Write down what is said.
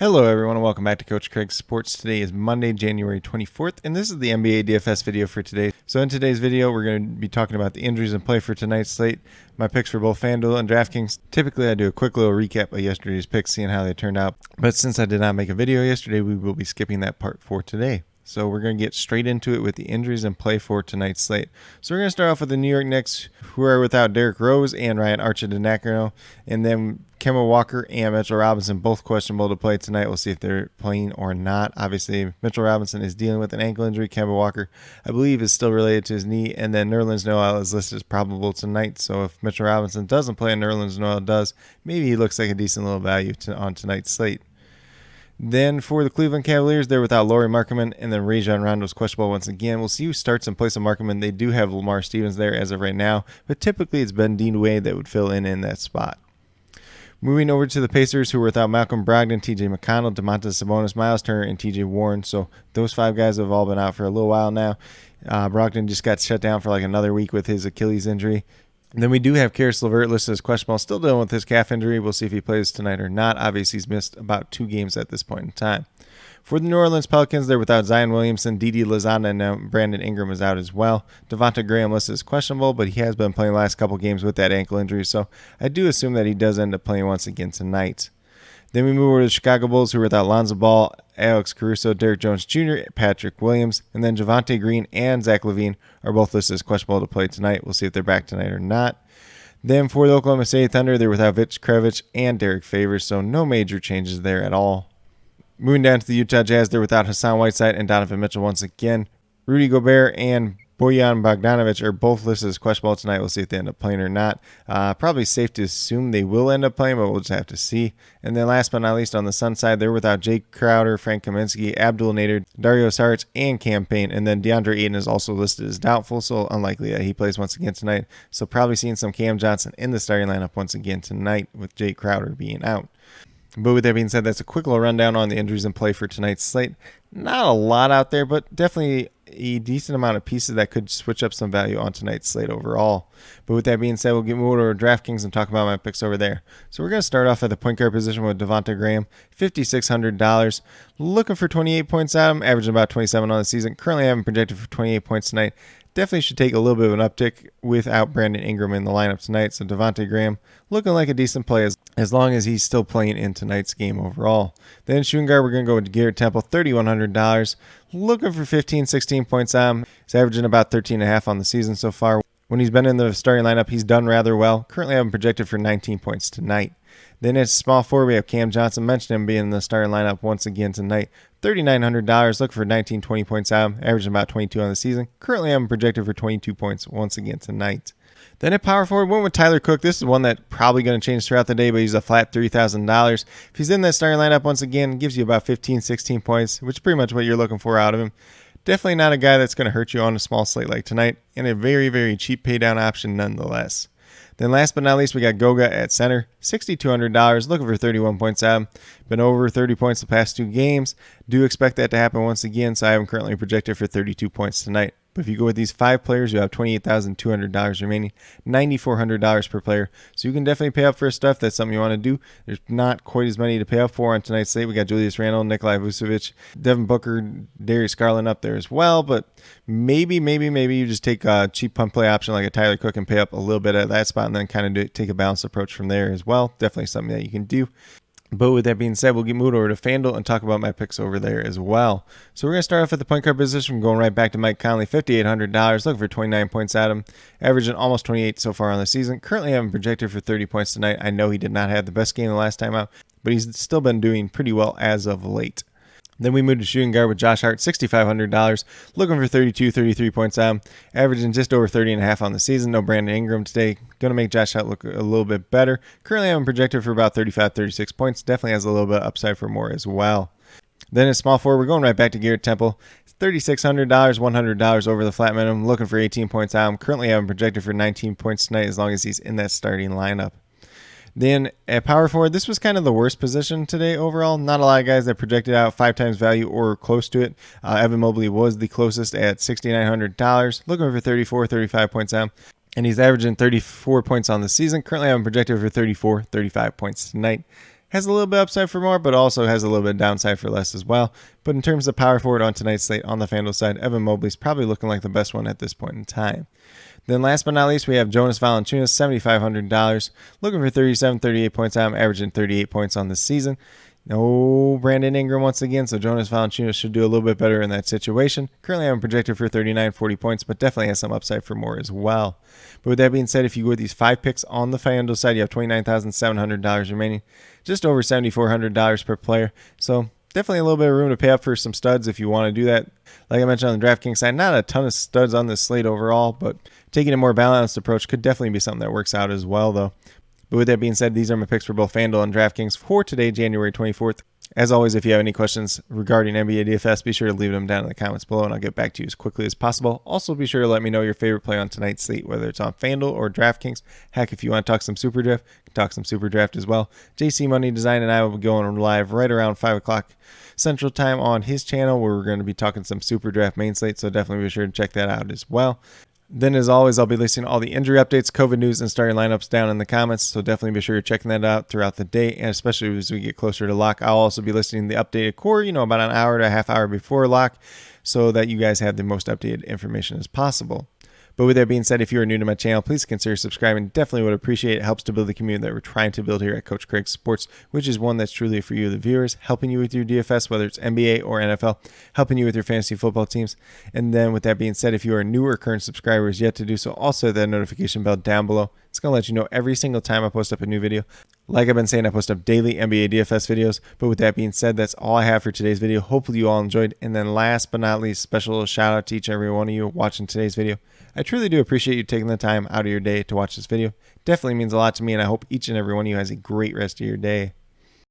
Hello everyone and welcome back to Coach Craig's Sports. Today is Monday, January 24th, and this is the NBA DFS video for today. So in today's video, we're going to be talking about the injuries in play for tonight's slate, my picks for both FanDuel and DraftKings. Typically, I do a quick little recap of yesterday's picks, seeing how they turned out. But since I did not make a video yesterday, we will be skipping that part for today. So we're going to get straight into it with the injuries in play for tonight's slate. So we're going to start off with the New York Knicks, who are without Derrick Rose and Ryan Arcidiacono, and then Kemba Walker and Mitchell Robinson, both questionable to play tonight. We'll see if they're playing or not. Obviously, Mitchell Robinson is dealing with an ankle injury. Kemba Walker, I believe, is still related to his knee. And then Nerlens Noel is listed as probable tonight. So if Mitchell Robinson doesn't play and Nerlens Noel does, maybe he looks like a decent little value on tonight's slate. Then for the Cleveland Cavaliers, they're without Lauri Markkanen, and then Rajon Rondo is questionable once again. We'll see who starts in place of Markkanen. They do have Lamar Stevens there as of right now, but typically it's Ben Dinwiddie that would fill in that spot. Moving over to the Pacers, who are without Malcolm Brogdon, TJ McConnell, Domantas Sabonis, Miles Turner, and TJ Warren. So those five guys have all been out for a little while now. Brogdon just got shut down for like another week with his Achilles injury. And then we do have Karis LeVert listed as questionable, still dealing with his calf injury. We'll see if he plays tonight or not. Obviously, he's missed about 2 games at this point in time. For the New Orleans Pelicans, they're without Zion Williamson, Didi Lozada, and now Brandon Ingram is out as well. Devonta Graham listed as questionable, but he has been playing the last couple games with that ankle injury, so I do assume that he does end up playing once again tonight. Then we move over to the Chicago Bulls, who are without Lonzo Ball, Alex Caruso, Derrick Jones Jr., Patrick Williams, and then Javonte Green and Zach LaVine are both listed as questionable to play tonight. We'll see if they're back tonight or not. Then for the Oklahoma City Thunder, they're without Vich Krejci and Derek Favors, so no major changes there at all. Moving down to the Utah Jazz, they're without Hassan Whiteside and Donovan Mitchell once again. Rudy Gobert and Bojan Bogdanovic are both listed as questionable tonight. We'll see if they end up playing or not. Probably safe to assume they will end up playing, but we'll just have to see. And then last but not least, on the Sun side, they're without Jake Crowder, Frank Kaminsky, Abdul Nader, Dario Saric, and Cam Payne. And then DeAndre Ayton is also listed as doubtful, so unlikely that he plays once again tonight. So probably seeing some Cam Johnson in the starting lineup once again tonight with Jake Crowder being out. But with that being said, that's a quick little rundown on the injuries in play for tonight's slate. Not a lot out there, but definitely a decent amount of pieces that could switch up some value on tonight's slate overall. But with that being said, we'll get moved over to DraftKings and talk about my picks over there. So we're going to start off at the point guard position with Devonta Graham, $5,600. Looking for 28 points out of him, averaging about 27 on the season. Currently having projected for 28 points tonight. Definitely should take a little bit of an uptick without Brandon Ingram in the lineup tonight. So Devonta Graham looking like a decent play as long as he's still playing in tonight's game overall. Then shooting guard, we're going to go with Garrett Temple, $3,100. Looking for 15, 16 points out. He's averaging about 13.5 on the season so far. When he's been in the starting lineup, he's done rather well. Currently having projected for 19 points tonight. Then at small forward, we have Cam Johnson. Mentioned him being in the starting lineup once again tonight. $3,900, looking for 19, 20 points out, averaging about 22 on the season. Currently having projected for 22 points once again tonight. Then at power forward, went with Tyler Cook. This is one that's probably going to change throughout the day, but he's a flat $3,000. If he's in that starting lineup once again, gives you about 15, 16 points, which is pretty much what you're looking for out of him. Definitely not a guy that's going to hurt you on a small slate like tonight, and a very, very cheap pay down option nonetheless. Then last but not least, we got Goga at center, $6,200, looking for 31 points out. Been over 30 points the past 2 games. Do expect that to happen once again, so I have him currently projected for 32 points tonight. But if you go with these 5 players, you have $28,200 remaining, $9,400 per player. So you can definitely pay up for stuff. That's something you want to do. There's not quite as many to pay up for on tonight's slate. We got Julius Randle, Nikolai Vucevic, Devin Booker, Darius Garland up there as well. But maybe you just take a cheap punt play option like a Tyler Cook and pay up a little bit at that spot and then kind of take a balanced approach from there as well. Definitely something that you can do. But with that being said, we'll get moved over to FanDuel and talk about my picks over there as well. So we're going to start off at the point guard position, going right back to Mike Conley, $5,800, looking for 29 points out of him, averaging almost 28 so far on the season. Currently having projected for 30 points tonight. I know he did not have the best game the last time out, but he's still been doing pretty well as of late. Then we moved to shooting guard with Josh Hart, $6,500, looking for 32, 33 points out, averaging just over 30.5 on the season. No Brandon Ingram today. Going to make Josh Hart look a little bit better. Currently having projected for about 35, 36 points. Definitely has a little bit of upside for more as well. Then at small forward, we're going right back to Garrett Temple. $3,600, $100 over the flat minimum, looking for 18 points out. I'm currently having projected for 19 points tonight as long as he's in that starting lineup. Then at power forward, this was kind of the worst position today overall. Not a lot of guys that projected out 5 times value or close to it. Evan Mobley was the closest at $6,900, looking for 34, 35 points out. And he's averaging 34 points on the season. Currently having projected for 34, 35 points tonight. has a little bit upside for more, but also has a little bit of downside for less as well. But in terms of power forward on tonight's slate on the FanDuel side, Evan Mobley's probably looking like the best one at this point in time. Then last but not least, we have Jonas Valanciunas, $7,500, looking for 38 points. I'm averaging 38 points on this season. No Brandon Ingram once again, so Jonas Valanciunas should do a little bit better in that situation. Currently, I'm projected for 40 points, but definitely has some upside for more as well. But with that being said, if you go with these 5 picks on the FanDuel side, you have $29,700 remaining, just over $7,400 per player. So definitely a little bit of room to pay up for some studs if you want to do that. Like I mentioned on the DraftKings side, not a ton of studs on this slate overall, but taking a more balanced approach could definitely be something that works out as well, though. But with that being said, these are my picks for both FanDuel and DraftKings for today, January 24th. As always, if you have any questions regarding NBA DFS, be sure to leave them down in the comments below, and I'll get back to you as quickly as possible. Also, be sure to let me know your favorite play on tonight's slate, whether it's on FanDuel or DraftKings. Heck, if you want to talk some Super Draft, talk some Super Draft as well. JC Money Design and I will be going live right around 5 o'clock Central Time on his channel, where we're going to be talking some Super Draft main slate, so definitely be sure to check that out as well. Then, as always, I'll be listing all the injury updates, COVID news, and starting lineups down in the comments, so definitely be sure you're checking that out throughout the day, and especially as we get closer to lock. I'll also be listing the updated core, about an hour to a half hour before lock, so that you guys have the most updated information as possible. But with that being said, if you are new to my channel, please consider subscribing. Definitely would appreciate it. It helps to build the community that we're trying to build here at Coach Craig Sports, which is one that's truly for you, the viewers, helping you with your DFS, whether it's NBA or NFL, helping you with your fantasy football teams. And then with that being said, if you are new or current subscribers yet to do so, also hit that notification bell down below. It's going to let you know every single time I post up a new video. Like I've been saying, I post up daily NBA DFS videos. But with that being said, that's all I have for today's video. Hopefully you all enjoyed. And then last but not least, special shout out to each and every one of you watching today's video. I truly do appreciate you taking the time out of your day to watch this video. Definitely means a lot to me, and I hope each and every one of you has a great rest of your day.